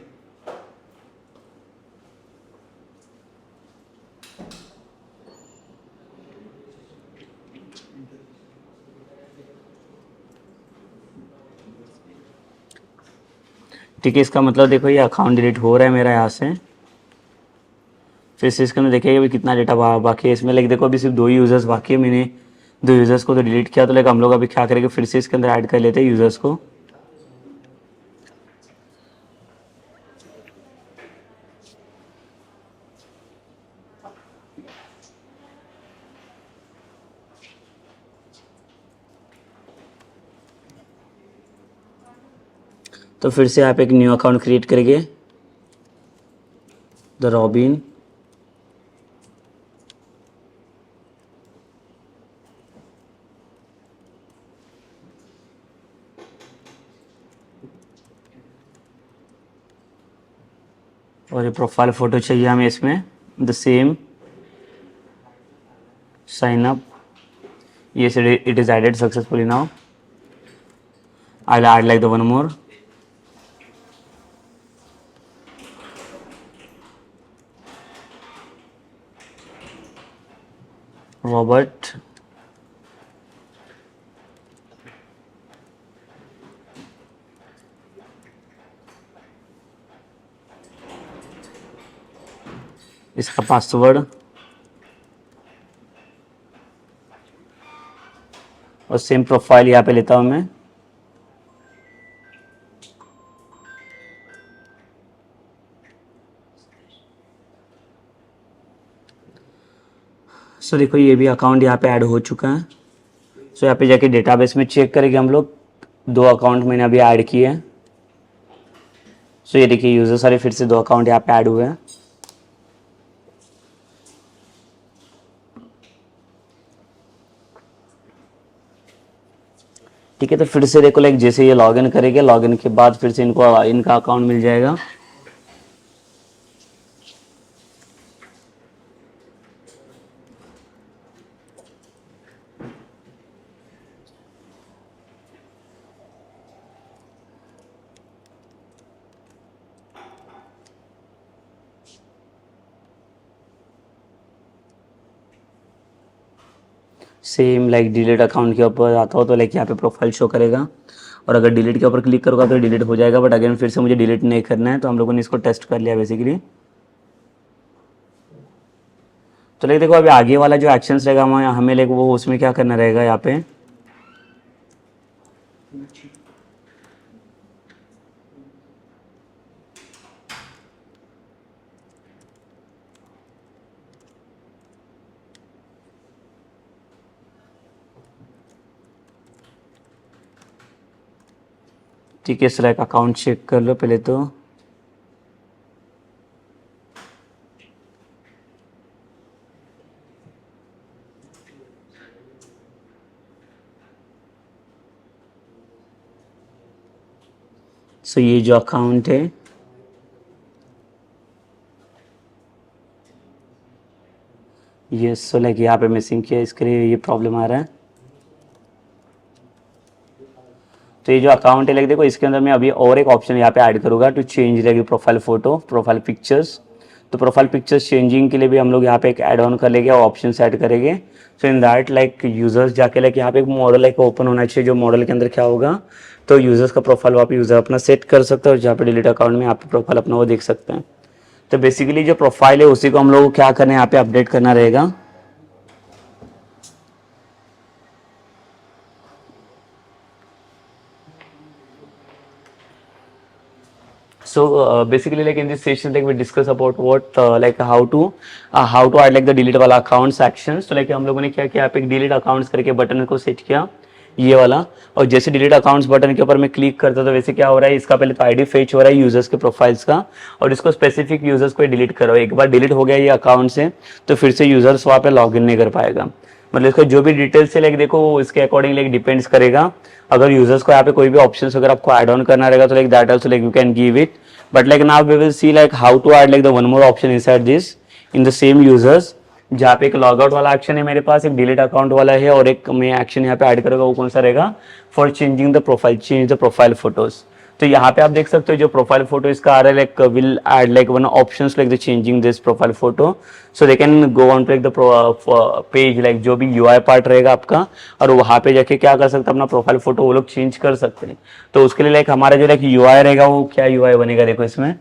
ठीक है, इसका मतलब देखो ये अकाउंट डिलीट हो रहा है मेरा यहाँ से। फिर से इसके अंदर देखिए अभी कितना डेटा बाकी है इसमें, लाइक देखो अभी सिर्फ 2 यूज़र्स बाकी है, मैंने 2 यूज़र्स को तो डिलीट किया, तो लाइक हम लोग अभी क्या करेंगे फिर से इसके अंदर ऐड कर लेते हैं यूज़र्स को। तो फिर से आप एक न्यू अकाउंट क्रिएट करेंगे, द रॉबिन, और ये प्रोफाइल फ़ोटो चाहिए हमें इसमें, the same sign up, yes it is added successfully now. I'll add like the one more. Robert, इसका पासवर्ड और सेम प्रोफाइल यहाँ पे लेता हूँ मैं। सो देखो ये भी अकाउंट यहाँ पे ऐड हो चुका है। सो यहाँ पे जाके डेटाबेस में चेक करेंगे हम लोग, 2 अकाउंट मैंने अभी ऐड किए हैं। सो ये देखिए यूजर सारे फिर से 2 अकाउंट यहाँ पे ऐड हुए हैं। ठीक है, तो फिर से देखो लाइक जैसे ये लॉगिन करेंगे, लॉगिन के बाद फिर से इनको इनका अकाउंट मिल जाएगा। सेम लाइक डिलीट अकाउंट के ऊपर आता हो तो लाइक यहाँ पे प्रोफाइल शो करेगा, और अगर डिलीट के ऊपर क्लिक करूँगा तो डिलीट हो जाएगा। बट अगेन फिर से मुझे डिलीट नहीं करना है, तो हम लोगों ने इसको टेस्ट कर लिया बेसिकली। तो लाइक देखो अभी आगे वाला जो एक्शंस रहेगा हमें लाइक वो उसमें क्या करना रहेगा यहाँ पे। ठीक है, लाइक अकाउंट चेक कर लो पहले तो। सो ये जो अकाउंट है ये, सो लाइक यहाँ पे मिसिंग किया, इसके लिए ये प्रॉब्लम आ रहा है। तो ये जो अकाउंट है लाइक देखो इसके अंदर मैं अभी और एक ऑप्शन यहाँ पे ऐड करूँगा टू चेंज रहेगी प्रोफाइल फोटो, प्रोफाइल पिक्चर्स। तो प्रोफाइल पिक्चर्स चेंजिंग के लिए भी हम लोग यहाँ पे एक ऐड ऑन कर लेंगे और ऑप्शन ऐड करेंगे। सो इन दैट लाइक यूजर्स जाके लाइक यहाँ पे एक मॉडल लाइक ओपन होना चाहिए, जो मॉडल के अंदर क्या होगा तो यूजर्स का प्रोफाइल वहाँ पे यूजर अपना सेट कर सकते हैं, और जहाँ पे डिलीट अकाउंट में यहाँ पे प्रोफाइल अपना वो देख सकते हैं। तो बेसिकली जो प्रोफाइल है उसी को हम लोग को क्या करना है, यहाँ पे अपडेट करना रहेगा। So basically, like in this session, like we discuss about what like how to add like the delete वाला accounts actions. तो like हम लोगों ने क्या किया, आप एक delete accounts करके बटन को सेट किया ये वाला, और जैसे डिलीट अकाउंट्स बटन के ऊपर मैं क्लिक करता तो वैसे क्या हो रहा है, इसका पहले तो आईडी फेच हो रहा है यूजर्स के प्रोफाइल्स का, और इसको स्पेसिफिक यूजर्स को डिलीट करो। एक बार डिलीट हो गया ये अकाउंट से तो फिर से यूजर्स वहाँ पे लॉग इन नहीं कर पाएगा। मतलब इसका जो भी डिटेल्स है लाइक देखो वो इसके अकॉर्डिंग लाइक डिपेंड्स करेगा। अगर यूजर्स को यहाँ पे कोई भी ऑप्शंस अगर आपको ऐड ऑन करना रहेगा तो like that also like you can give it. But like now we will see like how to add like the one more option inside this in the same users, जहाँ पे एक log out वाला action है मेरे पास, एक delete account वाला है, और एक मैं एक्शन यहाँ पे ऐड करूँगा वो कौन सा रहेगा, for changing the profile, change the profile photos. तो यहाँ पे आप देख सकते हो जो प्रोफाइल फोटो इसका आ रहा है like will add like one options like the changing this profile photo. So they can go on to like the page like जो भी यूआई पार्ट रहेगा आपका, और वहाँ पे जाके क्या कर सकते हैं अपना प्रोफाइल फोटो वो लोग चेंज कर सकते हैं। तो उसके लिए लाइक हमारा जो लाइक यूआई रहेगा वो क्या यूआई बनेगा देखो इसमें।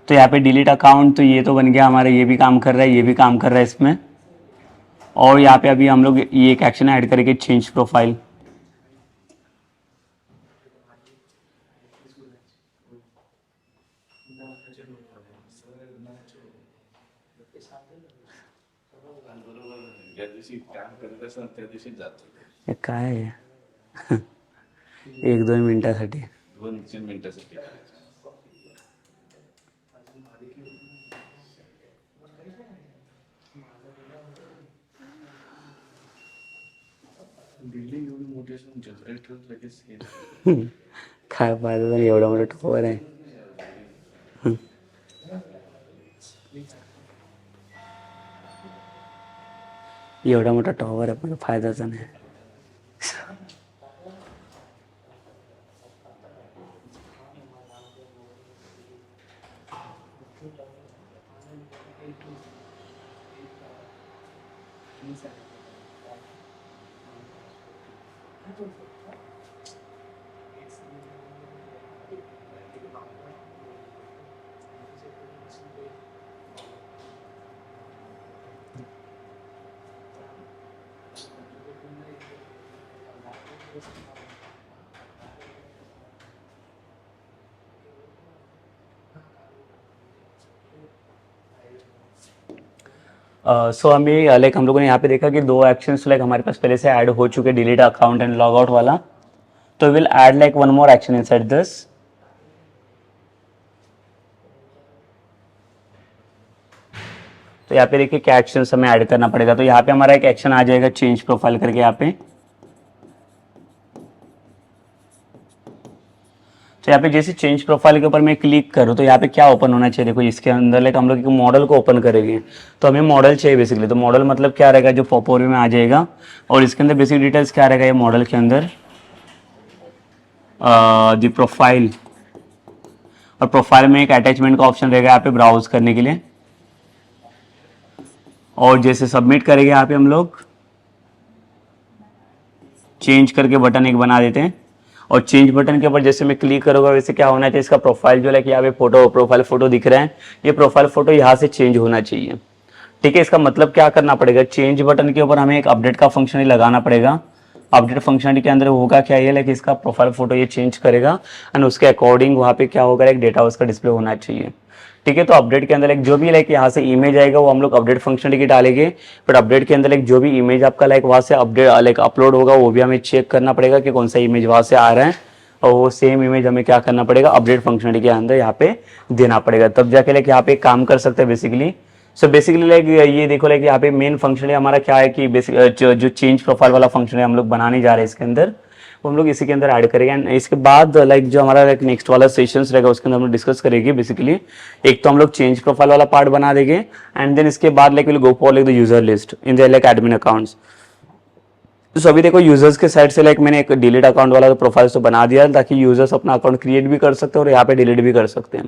तो यहाँ पे डिलीट अकाउंट तो ये तो बन गया हमारा, ये भी काम कर रहा है, ये भी काम कर रहा है इसमें। और यहाँ पे अभी हम लोग ये एक एक्शन ऐड करेंगे चेंज प्रोफाइल। हे काय आहे? 1-2 मिनिटासाठी. 2-3 मिनिटासाठी. काय पाहिजे तर एवढा मोठा टॉवर आहे. एवढा मोठा टॉवर आहे पण फायदाचा नाही. सो हमें लाइक हम लोगों ने यहाँ पे देखा कि दो एक्शंस लाइक हमारे पास पहले से ऐड हो चुके, delete account and log out वाला. तो will add like one more action inside this. तो यहाँ पे देखिए क्या एक्शन हमें ऐड करना पड़ेगा. तो यहाँ पे हमारा एक एक्शन आ जाएगा चेंज प्रोफाइल करके यहाँ पे. तो यहाँ पे जैसे चेंज प्रोफाइल के ऊपर मैं क्लिक करूँ तो यहाँ पे क्या ओपन होना चाहिए. देखो इसके अंदर लाइक हम लोग एक मॉडल को ओपन करेंगे. तो हमें मॉडल चाहिए बेसिकली. तो मॉडल मतलब क्या रहेगा, जो पॉप ओवर में आ जाएगा. और इसके अंदर बेसिक डिटेल्स क्या रहेगा, ये मॉडल के अंदर द प्रोफाइल. और प्रोफाइल में एक अटैचमेंट का ऑप्शन रहेगा यहाँ पे ब्राउज करने के लिए. और जैसे सबमिट करेंगे यहाँ पे हम लोग चेंज करके बटन एक बना देते हैं. और चेंज बटन के ऊपर जैसे मैं क्लिक करूँगा वैसे क्या होना चाहिए, इसका प्रोफाइल जो है कि यहाँ पे प्रोफाइल फोटो दिख रहा है, ये प्रोफाइल फोटो यहाँ से चेंज होना चाहिए. ठीक है. इसका मतलब क्या करना पड़ेगा, चेंज बटन के ऊपर हमें एक अपडेट का फंक्शन लगाना पड़ेगा. अपडेट फंक्शनलिटी के अंदर होगा क्या, ये लाइक इसका प्रोफाइल फोटो ये चेंज करेगा एंड उसके अकॉर्डिंग वहाँ पे क्या होगा, एक डेटा उसका डिस्प्ले होना चाहिए. ठीक है. तो अपडेट के अंदर एक जो भी लाइक यहाँ से इमेज आएगा वो हम लोग अपडेट फंक्शनलिटी डालेंगे. बट अपडेट के अंदर एक जो भी इमेज आपका लाइक वहाँ से अपडेट लाइक अपलोड होगा वो भी हमें चेक करना पड़ेगा कि कौन सा इमेज वहाँ से आ रहा है. और वो सेम इमेज हमें क्या करना पड़ेगा, अपडेट फंक्शनलिटी के अंदर यहाँ पे देना पड़ेगा. तब जाके लाइक यहाँ पे काम कर सकते हैं बेसिकली. सो बेसिकली लाइक ये देखो लाइक यहाँ पे मेन फंक्शन हमारा क्या है कि बेसिक जो चेंज प्रोफाइल वाला फंक्शन है हम लोग बनाने जा रहे हैं इसके अंदर, वो हम लोग इसी के अंदर ऐड करेंगे. एंड इसके बाद लाइक जो हमारा लाइक नेक्स्ट वाला सेशंस रहेगा उसके अंदर हम लोग डिस्कस करेंगे बेसिकली. एक तो हम लोग चेंज प्रोफाइल वाला पार्ट बना देंगे एंड देन इसके बाद like will go for like the user list in the like admin accounts. तो अभी देखो यूजर्स के साइड से लाइक मैंने एक डिलीट अकाउंट वाला प्रोफाइल तो बना दिया ताकि यूजर्स अपना अकाउंट क्रिएट भी कर सकते हैं और यहाँ पे डिलीट भी कर सकते हैं.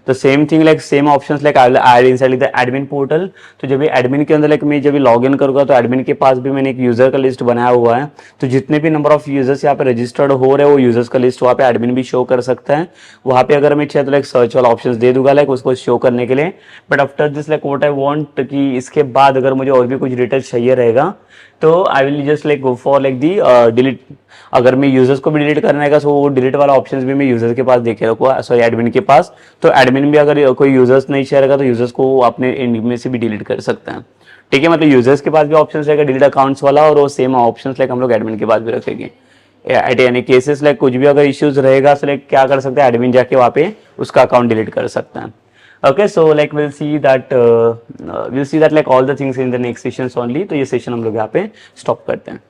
तो same thing like same options like I will add inside the admin portal. तो जब भी एडमिन के अंदर लाइक मैं जब भी लॉग इन करूँगा तो एडमिन के पास भी मैंने एक यूजर का लिस्ट बनाया हुआ है. तो जितने भी नंबर ऑफ यूजर्स यहाँ पे रजिस्टर्ड हो रहे हैं वो यूजर्स का लिस्ट वहाँ पे एडमिन भी शो कर सकता है. वहाँ पे अगर मैं चाहे तो लाइक सर्च वाला ऑप्शन दे दूंगा लाइक उसको शो करने के लिए. But after this like what I want कि इसके बाद अगर मुझे और भी कुछ डिटेल्स चाहिए रहेगा तो I will just like go for like the delete. अगर मैं यूजर्स को भी डिलीट करना है तो वो डिलीट वाला ऑप्शंस भी मैं यूजर्स के पास देखे रखूँगा, सॉरी एडमिन के पास. तो एडमिन भी अगर कोई यूजर्स नहीं शेयर रहेगा तो यूजर्स को अपने एंड में से भी डिलीट कर सकते हैं. ठीक है. मतलब यूजर्स के पास भी ऑप्शन रहेगा डिलीट अकाउंट्स वाला और वो सेम ऑप्शन लाइक हम लोग एडमिन के पास भी रखेंगे. एट एनी केसेस लाइक कुछ भी अगर इश्यूज रहेगा तो लाइक क्या कर सकते हैं, एडमिन जाके वहाँ पे उसका अकाउंट डिलीट कर सकते हैं. Okay, so like we'll see that like all the things in the next sessions only. तो ये सेशन हम लोग यहाँ पे स्टॉप करते हैं.